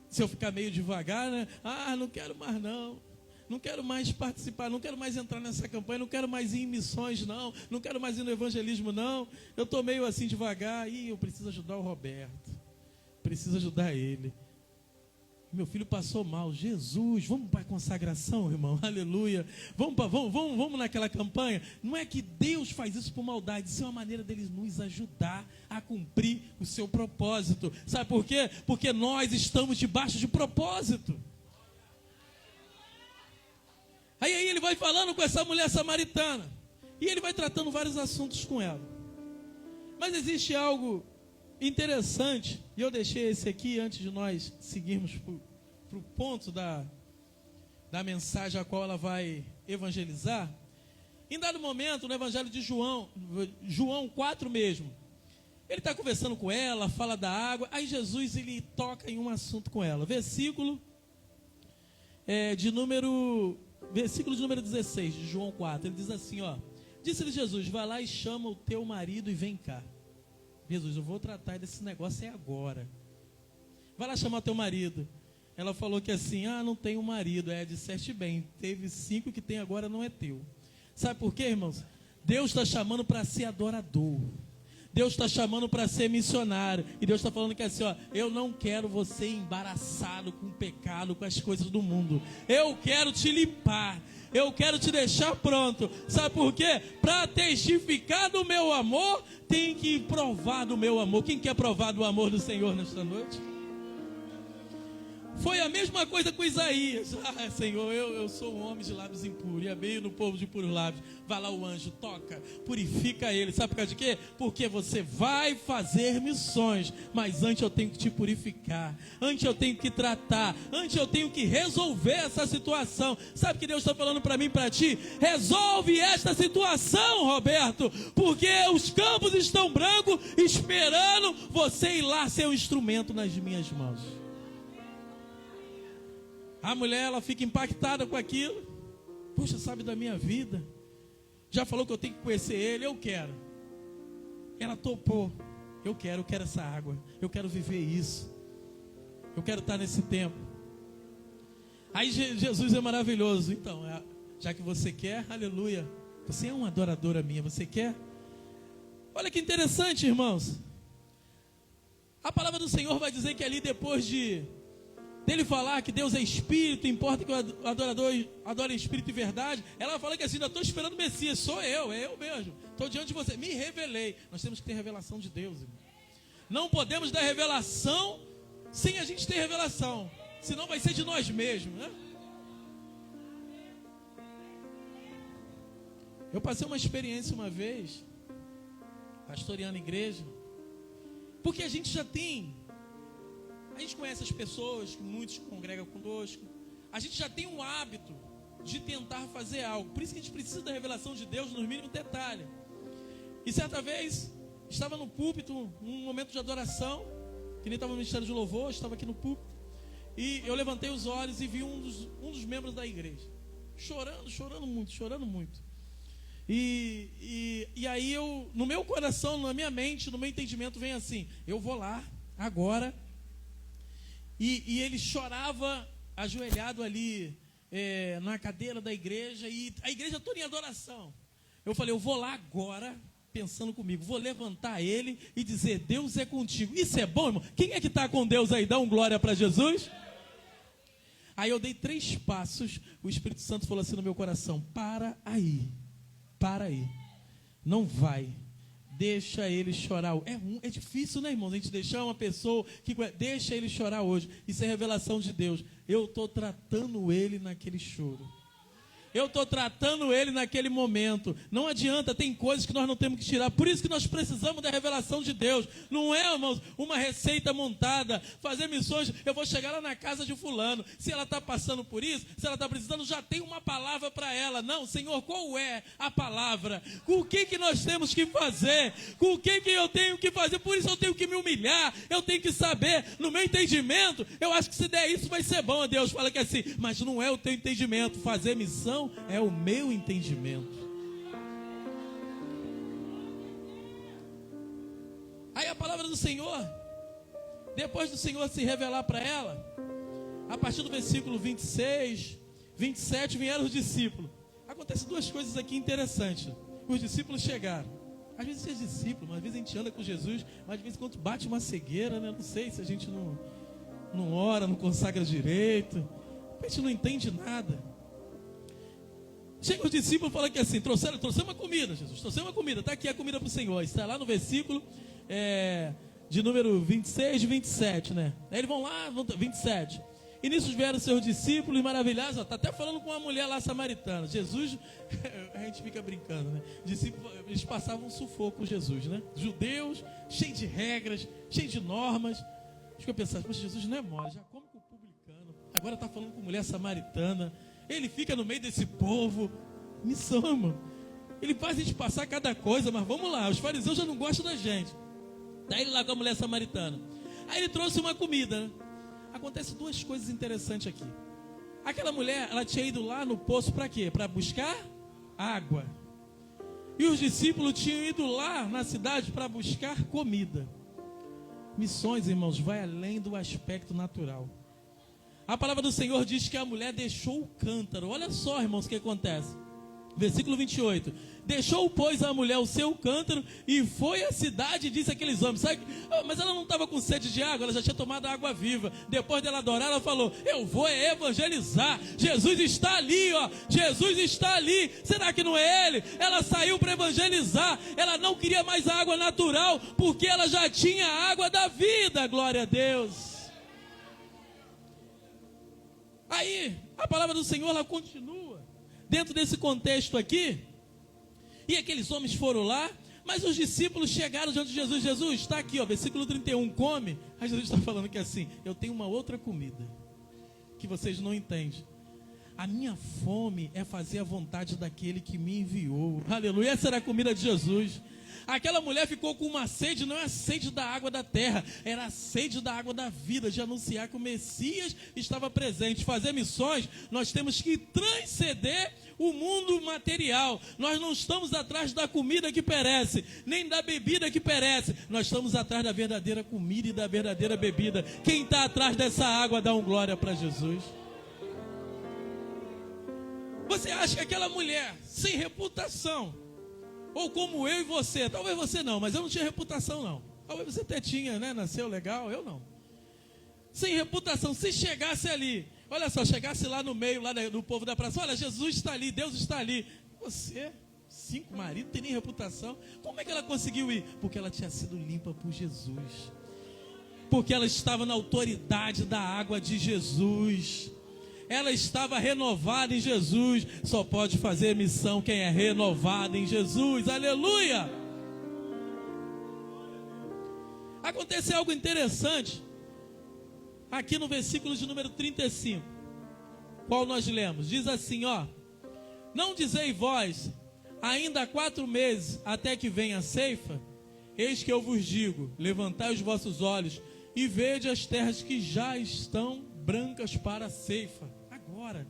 Se eu ficar meio devagar, né? Ah, não quero mais não. Não quero mais participar, não quero mais entrar nessa campanha, não quero mais ir em missões não, não quero mais ir no evangelismo não. Eu estou meio assim devagar, eu preciso ajudar o Roberto, preciso ajudar ele. Meu filho passou mal, Jesus, vamos para a consagração, irmão, aleluia, vamos naquela campanha. Não é que Deus faz isso por maldade, isso é uma maneira dele nos ajudar a cumprir o seu propósito. Sabe por quê? Porque nós estamos debaixo de propósito. Aí ele vai falando com essa mulher samaritana, e ele vai tratando vários assuntos com ela. Mas existe algo interessante, e eu deixei esse aqui antes de nós seguirmos para o ponto da mensagem a qual ela vai evangelizar. Em dado momento, no evangelho de João 4 mesmo, ele está conversando com ela, fala da água, aí Jesus ele toca em um assunto com ela. Versículo de número 16 de João 4, ele diz assim, disse-lhe Jesus, vai lá e chama o teu marido e vem cá. Jesus, eu vou tratar desse negócio agora. Vai lá chamar teu marido. Ela falou que assim, não tenho marido. Disseste bem, teve 5 que tem agora, não é teu. Sabe por quê, irmãos? Deus está chamando para ser adorador. Deus está chamando para ser missionário. E Deus está falando que assim, eu não quero você embaraçado com o pecado, com as coisas do mundo. Eu quero te limpar. Eu quero te deixar pronto. Sabe por quê? Para testificar do meu amor, tem que provar do meu amor. Quem quer provar do amor do Senhor nesta noite? Foi a mesma coisa com Isaías. Senhor, eu sou um homem de lábios impuros, e habito no povo de puros lábios. Vai lá o anjo, toca, purifica ele. Sabe por causa de quê? Porque você vai fazer missões, mas antes eu tenho que te purificar, antes eu tenho que tratar, antes eu tenho que resolver essa situação. Sabe o que Deus está falando para mim e para ti? Resolve esta situação, Roberto, porque os campos estão brancos, esperando você ir lá ser um instrumento nas minhas mãos. A mulher, ela fica impactada com aquilo. Poxa, sabe da minha vida? Já falou que eu tenho que conhecer ele, eu quero. Ela topou. Eu quero essa água. Eu quero viver isso. Eu quero estar nesse tempo. Aí Jesus é maravilhoso. Então, já que você quer, aleluia. Você é uma adoradora minha, você quer? Olha que interessante, irmãos. A palavra do Senhor vai dizer que ali depois dele falar que Deus é Espírito, importa que o adorador adore em Espírito e verdade, ela fala que assim, ainda estou esperando o Messias, sou eu, é eu mesmo, estou diante de você, me revelei. Nós temos que ter revelação de Deus, irmão. Não podemos dar revelação sem a gente ter revelação, senão vai ser de nós mesmos, né? Eu passei uma experiência uma vez, pastoreando igreja, porque a gente conhece as pessoas, muitos congregam conosco. A gente já tem um hábito de tentar fazer algo. Por isso que a gente precisa da revelação de Deus nos mínimos detalhes. E certa vez, estava no púlpito, num momento de adoração, que nem estava no ministério de louvor, estava aqui no púlpito. E eu levantei os olhos e vi um dos membros da igreja, chorando muito. E aí no meu coração, na minha mente, no meu entendimento vem assim, eu vou lá agora. E ele chorava ajoelhado ali na cadeira da igreja, e a igreja toda em adoração. Eu falei, eu vou lá agora, pensando comigo, vou levantar ele e dizer, Deus é contigo. Isso é bom, irmão? Quem é que está com Deus aí? Dá um glória para Jesus. Aí eu dei 3 passos, o Espírito Santo falou assim no meu coração, para aí, não vai, deixa ele chorar. É difícil, né, irmãos, a gente deixar uma pessoa que deixa ele chorar hoje. Isso é revelação de Deus. Eu estou tratando ele naquele choro. Eu estou tratando ele naquele momento. Não adianta, tem coisas que nós não temos que tirar. Por isso que nós precisamos da revelação de Deus. Não é, irmãos, uma receita montada. Fazer missões, eu vou chegar lá na casa de fulano. Se ela está passando por isso, se ela está precisando, já tem uma palavra para ela. Não, Senhor, qual é a palavra? Com o que nós temos que fazer? Com o que eu tenho que fazer? Por isso eu tenho que me humilhar. Eu tenho que saber, no meu entendimento, eu acho que se der isso vai ser bom. Deus fala que é assim, mas não é o teu entendimento. Fazer missão é o meu entendimento. Aí a palavra do Senhor, depois do Senhor se revelar para ela, a partir do versículo 26, 27, vieram os discípulos. Acontecem 2 coisas aqui interessantes. Os discípulos chegaram. Às vezes é discípulo, às vezes a gente anda com Jesus, mas às vezes quando bate uma cegueira, né? Não sei se a gente não ora, não consagra direito, a gente não entende nada. Chega os discípulos e falam que assim, trouxeram uma comida, Jesus, trouxeram uma comida, está aqui a comida para o Senhor, está lá no versículo de número 26 e 27, né? Aí eles vão lá, 27, e nisso vieram seus discípulos maravilhados, está até falando com uma mulher lá samaritana. Jesus, a gente fica brincando, né? Discípulos, eles passavam um sufoco com Jesus, né? Judeus, cheio de regras, cheio de normas. Fica pensando, poxa, Jesus não é mole, já come com o publicano, agora está falando com mulher samaritana. Ele fica no meio desse povo. Missão, irmão. Ele faz a gente passar cada coisa, mas vamos lá, os fariseus já não gostam da gente. Está ele lá com a mulher samaritana. Aí ele trouxe uma comida, né? Acontece 2 coisas interessantes aqui. Aquela mulher, ela tinha ido lá no poço para quê? Para buscar água. E os discípulos tinham ido lá na cidade para buscar comida. Missões, irmãos, vai além do aspecto natural. A palavra do Senhor diz que a mulher deixou o cântaro. Olha só, irmãos, o que acontece. Versículo 28. Deixou, pois, a mulher o seu cântaro e foi à cidade e disse àqueles homens, sabe? Mas ela não estava com sede de água, ela já tinha tomado água viva. Depois dela adorar, ela falou, eu vou evangelizar. Jesus está ali, ó. Jesus está ali. Será que não é ele? Ela saiu para evangelizar. Ela não queria mais a água natural, porque ela já tinha a água da vida. Glória a Deus. Aí, a palavra do Senhor, ela continua dentro desse contexto aqui. E aqueles homens foram lá, mas os discípulos chegaram diante de Jesus. Jesus, está aqui, ó, versículo 31, come. Aí Jesus está falando que assim, eu tenho uma outra comida que vocês não entendem. A minha fome é fazer a vontade daquele que me enviou. Aleluia, essa era a comida de Jesus. Aquela mulher ficou com uma sede, não é a sede da água da terra, era a sede da água da vida, de anunciar que o Messias estava presente. Fazer missões, nós temos que transcender o mundo material. Nós não estamos atrás da comida que perece, nem da bebida que perece. Nós estamos atrás da verdadeira comida e da verdadeira bebida. Quem está atrás dessa água, dá um glória para Jesus. Você acha que aquela mulher, sem reputação, ou como eu e você, talvez você não, mas eu não tinha reputação não. Talvez você até tinha, né? Nasceu legal, eu não. Sem reputação, se chegasse ali, olha só, chegasse lá no meio, lá do povo da praça, olha, Jesus está ali, Deus está ali. Você, 5 maridos, não tem nem reputação. Como é que ela conseguiu ir? Porque ela tinha sido limpa por Jesus. Porque ela estava na autoridade da água de Jesus. Ela estava renovada em Jesus. Só pode fazer missão quem é renovado em Jesus. Aleluia! Acontece algo interessante aqui no versículo de número 35, qual nós lemos. Diz assim, ó: não dizei vós, ainda há 4 meses até que venha a ceifa? Eis que eu vos digo, levantai os vossos olhos e vede as terras que já estão brancas para a ceifa. Agora,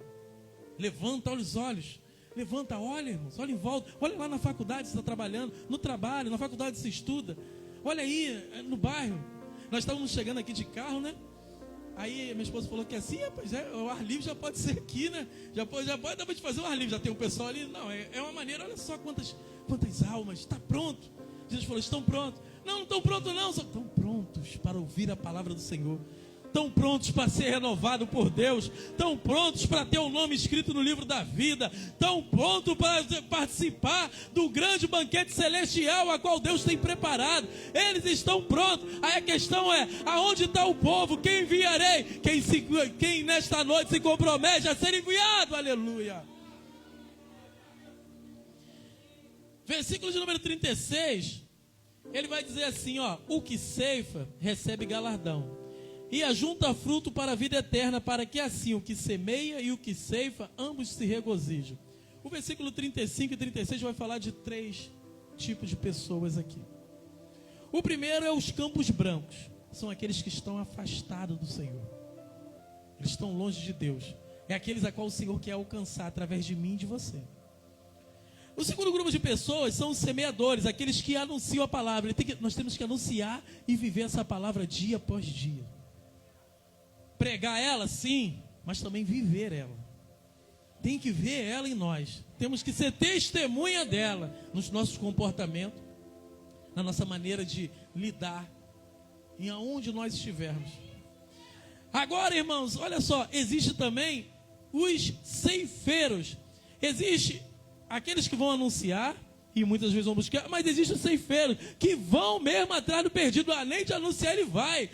levanta os olhos, Levanta, olha, irmãos, olha em volta. Olha lá na faculdade você está trabalhando, no trabalho, na faculdade você estuda. Olha aí, no bairro. Nós estávamos chegando aqui de carro, né? Aí minha esposa falou que assim, rapaz, o ar livre já pode ser aqui, né? Já pode dar para gente fazer o ar livre, já tem um pessoal ali. Não, é uma maneira, olha só quantas almas, está pronto. Jesus falou, estão prontos. Não estão prontos não, estão prontos para ouvir a palavra do Senhor. Estão prontos para ser renovado por Deus. Estão prontos para ter o nome escrito no livro da vida. Estão prontos para participar do grande banquete celestial a qual Deus tem preparado. Eles estão prontos. Aí a questão é, aonde está o povo? Quem enviarei? Quem nesta noite se compromete a ser enviado? Aleluia. Versículo de número 36. Ele vai dizer assim, ó: o que ceifa recebe galardão, e ajunta fruto para a vida eterna, para que assim o que semeia e o que ceifa, ambos se regozijam. O versículo 35 e 36 vai falar de 3 tipos de pessoas aqui. O primeiro é os campos brancos. São aqueles que estão afastados do Senhor. Eles estão longe de Deus. É aqueles a qual o Senhor quer alcançar através de mim e de você. O segundo grupo de pessoas são os semeadores, aqueles que anunciam a palavra. Nós temos que anunciar e viver essa palavra dia após dia. Pregar ela, sim, mas também viver ela. Tem que ver ela em nós. Temos que ser testemunha dela nos nossos comportamentos, na nossa maneira de lidar, em aonde nós estivermos. Agora, irmãos, olha só, existe também os ceifeiros. Existe aqueles que vão anunciar, e muitas vezes vão buscar, mas existem os ceifeiros que vão mesmo atrás do perdido. Além de anunciar, ele vai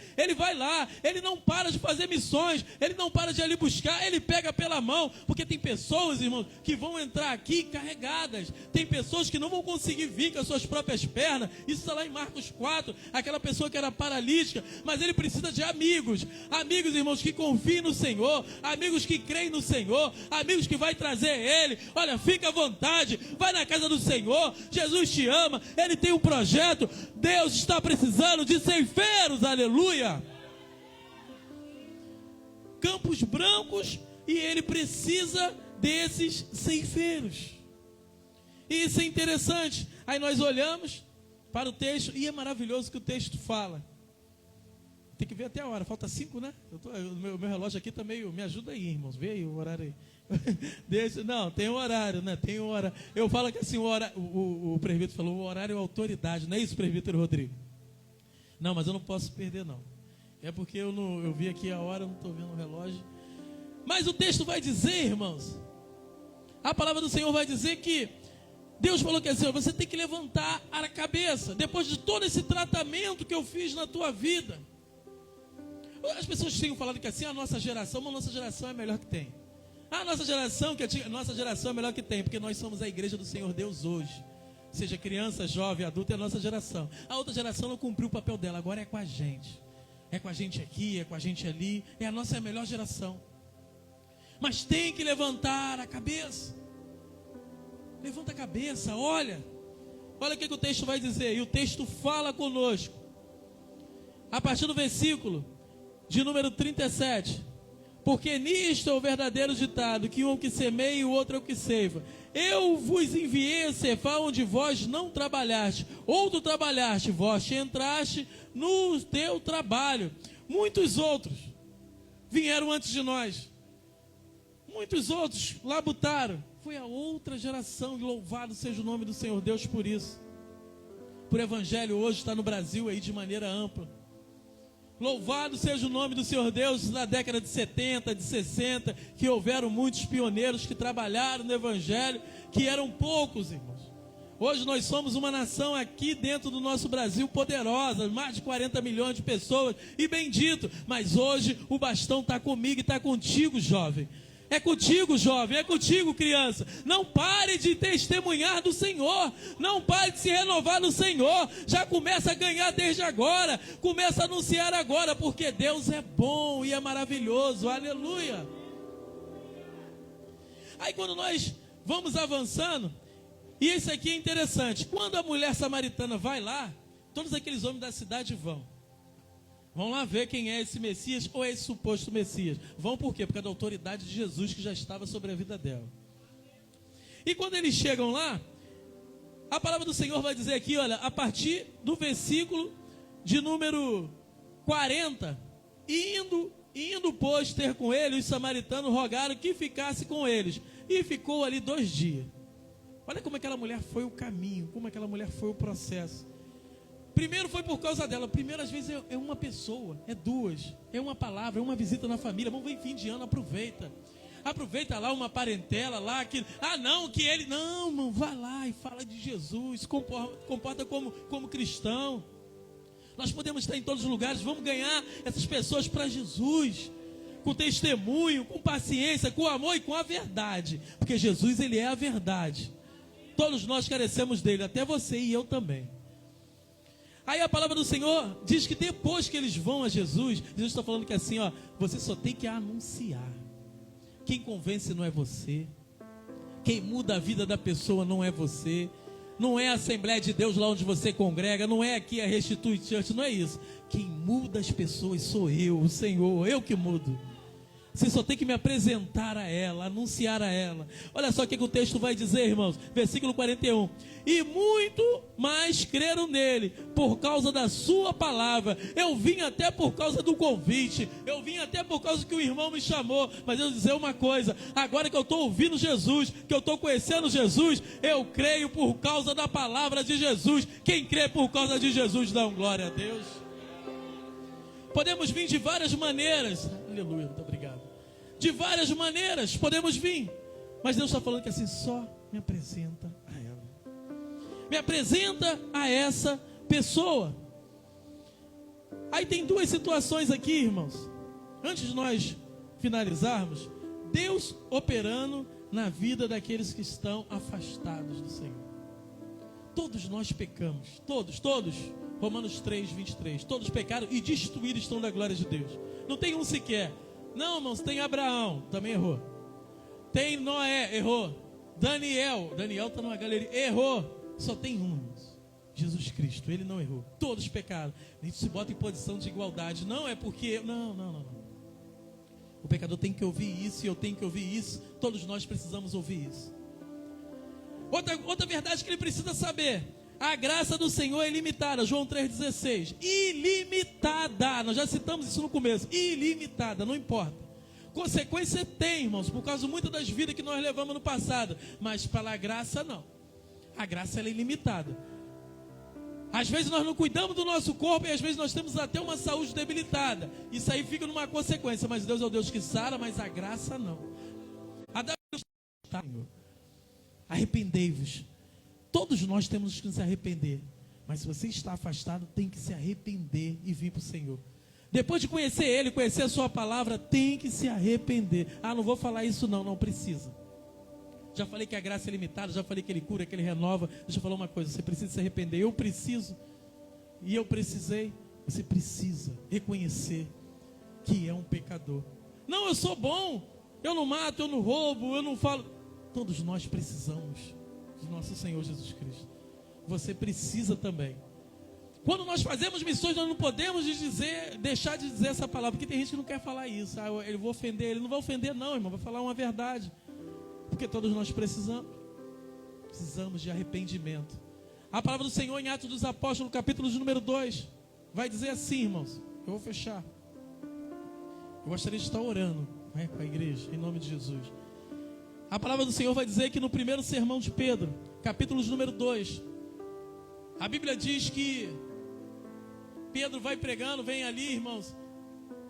lá, ele não para de fazer missões, ele não para de ali buscar, ele pega pela mão, porque tem pessoas, irmãos, que vão entrar aqui carregadas, tem pessoas que não vão conseguir vir com as suas próprias pernas. Isso está lá em Marcos 4, aquela pessoa que era paralítica, mas ele precisa de amigos, irmãos, que confiem no Senhor, amigos que creem no Senhor, amigos que vai trazer ele. Olha, fica à vontade, vai na casa do Senhor, Jesus te ama, Ele tem um projeto. Deus está precisando de ceifeiros, aleluia. Campos brancos, e Ele precisa desses ceifeiros. E isso é interessante. Aí nós olhamos para o texto, e é maravilhoso que o texto fala. Tem que ver até a hora, falta 5, né? O meu relógio aqui está meio, me ajuda aí, irmãos, vê aí o horário aí. Não, tem um horário, né? Tem um horário. Eu falo que assim, o presbítero falou, o horário é autoridade, não é isso, presbítero Rodrigo? Não, mas eu não posso perder, não. É porque eu vi aqui a hora, eu não estou vendo o relógio. Mas o texto vai dizer, irmãos, a palavra do Senhor vai dizer que Deus falou que assim, você tem que levantar a cabeça, depois de todo esse tratamento que eu fiz na tua vida. As pessoas têm falado que assim, a nossa geração é a melhor que tem. A nossa geração é a melhor que tem, porque nós somos a igreja do Senhor Deus hoje. Seja criança, jovem, adulto, é a nossa geração. A outra geração não cumpriu o papel dela, agora é com a gente. É com a gente aqui, é com a gente ali. É a melhor geração. Mas tem que levantar a cabeça. Levanta a cabeça, olha. Olha o que o texto vai dizer. E o texto fala conosco. A partir do versículo de número 37. Porque nisto é o verdadeiro ditado, que um que semeia e o outro é o que ceifa. Eu vos enviei a ceifar onde vós não trabalhaste. Outro trabalhaste, vós entraste no teu trabalho. Muitos outros vieram antes de nós. Muitos outros labutaram. Foi a outra geração, louvado seja o nome do Senhor Deus por isso. Por evangelho hoje está no Brasil aí de maneira ampla. Louvado seja o nome do Senhor Deus. Na década de 70, de 60, que houveram muitos pioneiros que trabalharam no evangelho, que eram poucos, irmãos. Hoje nós somos uma nação aqui dentro do nosso Brasil poderosa, mais de 40 milhões de pessoas, e bendito, mas hoje o bastão está comigo e está contigo, jovem. É contigo, jovem, é contigo, criança. Não pare de testemunhar do Senhor. Não pare de se renovar no Senhor. Já começa a ganhar desde agora. Começa a anunciar agora, porque Deus é bom e é maravilhoso. Aleluia. Aí quando nós vamos avançando, e isso aqui é interessante. Quando a mulher samaritana vai lá, todos aqueles homens da cidade vão. Vão lá ver quem é esse Messias ou esse suposto Messias. Vão por quê? Por causa da autoridade de Jesus que já estava sobre a vida dela. E quando eles chegam lá, a palavra do Senhor vai dizer aqui, olha, a partir do versículo de número 40, indo pois ter com ele, os samaritanos rogaram que ficasse com eles, e ficou ali 2 dias. Olha como aquela mulher foi o caminho, como aquela mulher foi o processo. Primeiro foi por causa dela. Primeiro, às vezes, é uma pessoa, é 2, é uma palavra, é uma visita na família. Vamos ver em fim de ano, aproveita lá uma parentela lá, não, vai lá e fala de Jesus, se comporta como cristão. Nós podemos estar em todos os lugares, vamos ganhar essas pessoas para Jesus, com testemunho, com paciência, com amor e com a verdade, porque Jesus, ele é a verdade. Todos nós carecemos dele, até você e eu também. Aí a palavra do Senhor diz que depois que eles vão a Jesus, Jesus está falando que assim, ó, você só tem que anunciar. Quem convence não é você, quem muda a vida da pessoa não é você, não é a Assembleia de Deus lá onde você congrega, não é aqui a Restitui Church, não é isso. Quem muda as pessoas sou eu, o Senhor, eu que mudo. Você só tem que me apresentar a ela, anunciar a ela. Olha só o que o texto vai dizer, irmãos. Versículo 41. E muito mais creram nele, por causa da sua palavra. Eu vim até por causa do convite. Eu vim até por causa que o irmão me chamou. Mas eu vou dizer uma coisa. Agora que eu estou ouvindo Jesus, que eu estou conhecendo Jesus, eu creio por causa da palavra de Jesus. Quem crê por causa de Jesus, dá glória a Deus. Podemos vir de várias maneiras. Aleluia, muito obrigado. De várias maneiras podemos vir, mas Deus está falando que assim, só me apresenta a ela, me apresenta a essa pessoa. Aí tem 2 situações aqui, irmãos, antes de nós finalizarmos. Deus operando na vida daqueles que estão afastados do Senhor. Todos nós pecamos, todos, Romanos 3, 23, todos pecaram e destruídos estão da glória de Deus. Não tem um sequer. Não, irmãos, tem Abraão, também errou. Tem Noé, errou. Daniel está numa galeria, errou. Só tem um, irmãos, Jesus Cristo, ele não errou. Todos pecaram. A gente se bota em posição de igualdade. Não é porque, não. O pecador tem que ouvir isso e eu tenho que ouvir isso. Todos nós precisamos ouvir isso. Outra verdade que ele precisa saber: a graça do Senhor é ilimitada. João 3,16. Ilimitada. Nós já citamos isso no começo. Ilimitada, não importa. Consequência tem, irmãos, por causa de muitas das vidas que nós levamos no passado. Mas para a graça, não. A graça ela é ilimitada. Às vezes nós não cuidamos do nosso corpo e às vezes nós temos até uma saúde debilitada. Isso aí fica numa consequência. Mas Deus é o Deus que sara, mas a graça não. Arrependei-vos. Todos nós temos que nos arrepender. Mas se você está afastado, tem que se arrepender e vir para o Senhor. Depois de conhecer Ele, conhecer a sua palavra, tem que se arrepender. Não vou falar isso não precisa. Já falei que a graça é limitada, já falei que Ele cura, que Ele renova. Deixa eu falar uma coisa, você precisa se arrepender. Eu preciso, e eu precisei. Você precisa reconhecer que é um pecador. Não, eu sou bom, eu não mato, eu não roubo, eu não falo. Todos nós precisamos de nosso Senhor Jesus Cristo. Você precisa também. Quando nós fazemos missões, nós não podemos deixar de dizer essa palavra, porque tem gente que não quer falar isso. Ele vou ofender, ele não vai ofender não, irmão, vai falar uma verdade. Porque todos nós precisamos de arrependimento. A palavra do Senhor em Atos dos Apóstolos, capítulo de número 2, vai dizer assim, irmãos. Eu vou fechar. Eu gostaria de estar orando com a igreja, em nome de Jesus. A palavra do Senhor vai dizer que no primeiro sermão de Pedro, capítulo de número 2, a Bíblia diz que Pedro vai pregando, vem ali, irmãos,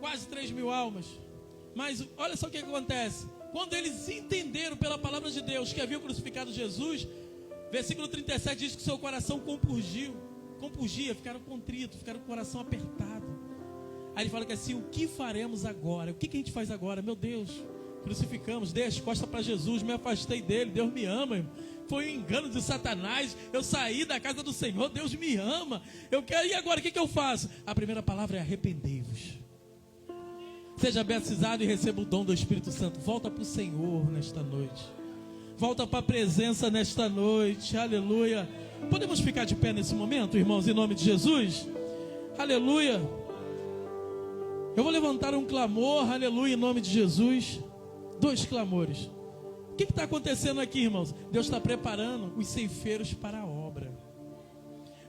quase 3.000 almas. Mas olha só o que acontece. Quando eles entenderam pela palavra de Deus que haviam crucificado Jesus, versículo 37 diz que seu coração compungia, ficaram contritos, ficaram com o coração apertado. Aí ele fala que assim, o que faremos agora? O que a gente faz agora? Meu Deus, crucificamos, dei as costas para Jesus, me afastei dele, Deus me ama, irmão. Foi um engano de Satanás, eu saí da casa do Senhor, Deus me ama. E agora o que eu faço? A primeira palavra é arrependei-vos. Seja batizado e receba o dom do Espírito Santo. Volta para o Senhor nesta noite. Volta para a presença nesta noite. Aleluia. Podemos ficar de pé nesse momento, irmãos, em nome de Jesus? Aleluia. Eu vou levantar um clamor, aleluia, em nome de Jesus. 2 clamores. que está acontecendo aqui, irmãos? Deus está preparando os ceifeiros para a obra.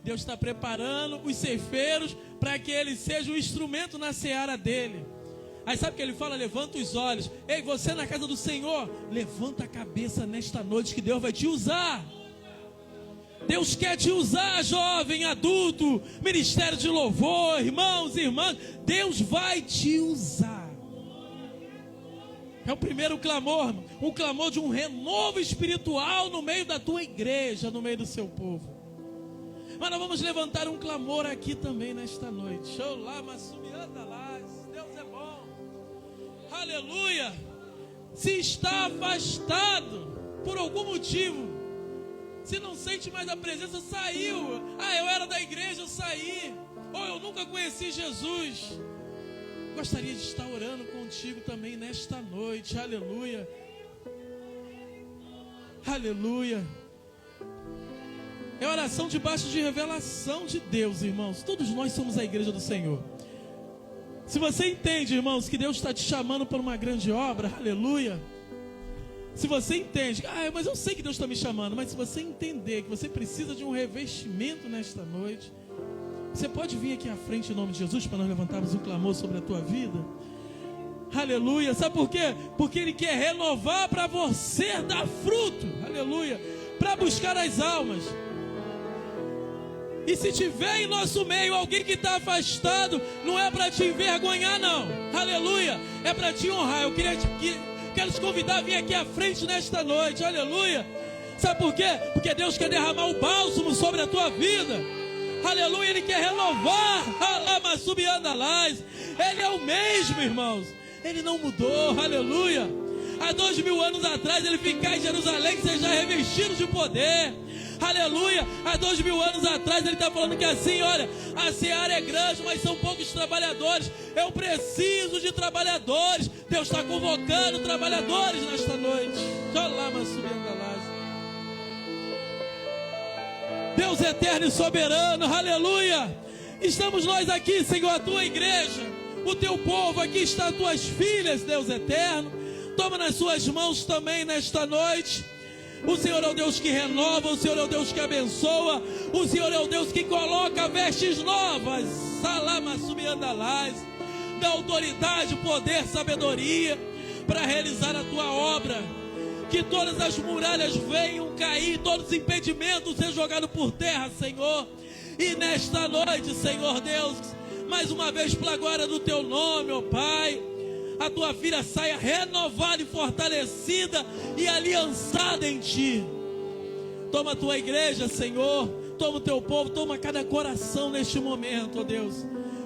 Deus está preparando os ceifeiros para que eles sejam um instrumento na seara dele. Aí sabe o que ele fala? Levanta os olhos. Ei, você na casa do Senhor, levanta a cabeça nesta noite que Deus vai te usar. Deus quer te usar, jovem, adulto, ministério de louvor, irmãos e irmãs. Deus vai te usar. É o primeiro clamor, um clamor de um renovo espiritual no meio da tua igreja, no meio do seu povo. Mas nós vamos levantar um clamor aqui também nesta noite. Deus é bom. Aleluia. Se está afastado por algum motivo, se não sente mais a presença, saiu. Eu era da igreja, eu saí. Ou eu nunca conheci Jesus. Gostaria de estar orando contigo também nesta noite. Aleluia. Aleluia. É oração debaixo de revelação de Deus, irmãos. Todos nós somos a igreja do Senhor. Se você entende, irmãos, que Deus está te chamando para uma grande obra, aleluia. Se você entende, mas eu sei que Deus está me chamando, mas se você entender que você precisa de um revestimento nesta noite, você pode vir aqui à frente em nome de Jesus para nós levantarmos um clamor sobre a tua vida. Aleluia. Sabe por quê? Porque Ele quer renovar para você dar fruto, aleluia, para buscar as almas. E se tiver em nosso meio alguém que está afastado, não é para te envergonhar não, aleluia, é para te honrar. Eu quero te convidar a vir aqui à frente nesta noite, aleluia. Sabe por quê? Porque Deus quer derramar o bálsamo sobre a tua vida, aleluia. Ele quer renovar, Ele é o mesmo, irmãos, Ele não mudou, aleluia. Há 2000 anos atrás Ele ficar em Jerusalém, seja revestido de poder, aleluia. Há 2000 anos atrás Ele está falando que assim, olha, a seara é grande, mas são poucos trabalhadores. Eu preciso de trabalhadores. Deus está convocando trabalhadores nesta noite. Deus eterno e soberano, aleluia. Estamos nós aqui, Senhor, a tua igreja, o teu povo, aqui estão as tuas filhas, Deus eterno. Toma nas suas mãos também nesta noite. O Senhor é o Deus que renova, o Senhor é o Deus que abençoa, o Senhor é o Deus que coloca vestes novas, dá autoridade, poder, sabedoria para realizar a tua obra. Que todas as muralhas venham cair, todos os impedimentos sejam jogados por terra, Senhor. E nesta noite, Senhor Deus, mais uma vez para a glória do teu nome, ó Pai, a tua filha saia renovada e fortalecida e aliançada em ti. Toma a tua igreja, Senhor, toma o teu povo, toma cada coração neste momento, ó Deus.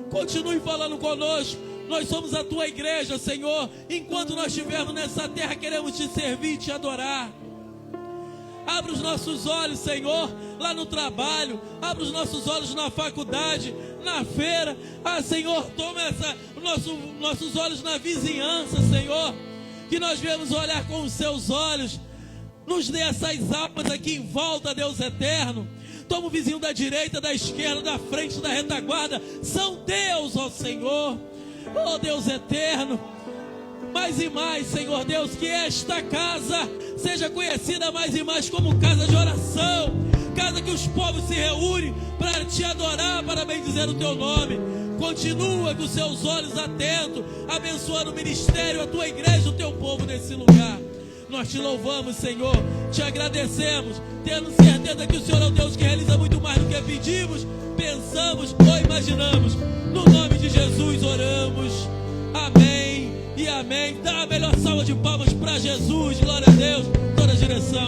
Continue falando conosco. Nós somos a tua igreja, Senhor. Enquanto nós estivermos nessa terra, queremos te servir e te adorar. Abre os nossos olhos, Senhor, lá no trabalho. Abre os nossos olhos na faculdade, na feira. Senhor, toma nossos olhos na vizinhança, Senhor. Que nós viemos olhar com os seus olhos. Nos dê essas almas aqui em volta, Deus eterno. Toma o vizinho da direita, da esquerda, da frente, da retaguarda. São Deus, ó Senhor. Ó Deus eterno. Mais e mais, Senhor Deus, que esta casa seja conhecida mais e mais como casa de oração, casa que os povos se reúnem para te adorar, para bendizer o teu nome. Continua com os seus olhos atentos, abençoando o ministério, a tua igreja, o teu povo nesse lugar. Nós te louvamos, Senhor, te agradecemos, tendo certeza que o Senhor é o Deus que realiza muito mais do que pedimos, pensamos ou imaginamos. No nome de Jesus oramos, amém e amém. Dá a melhor salva de palmas para Jesus, glória a Deus, toda a direção.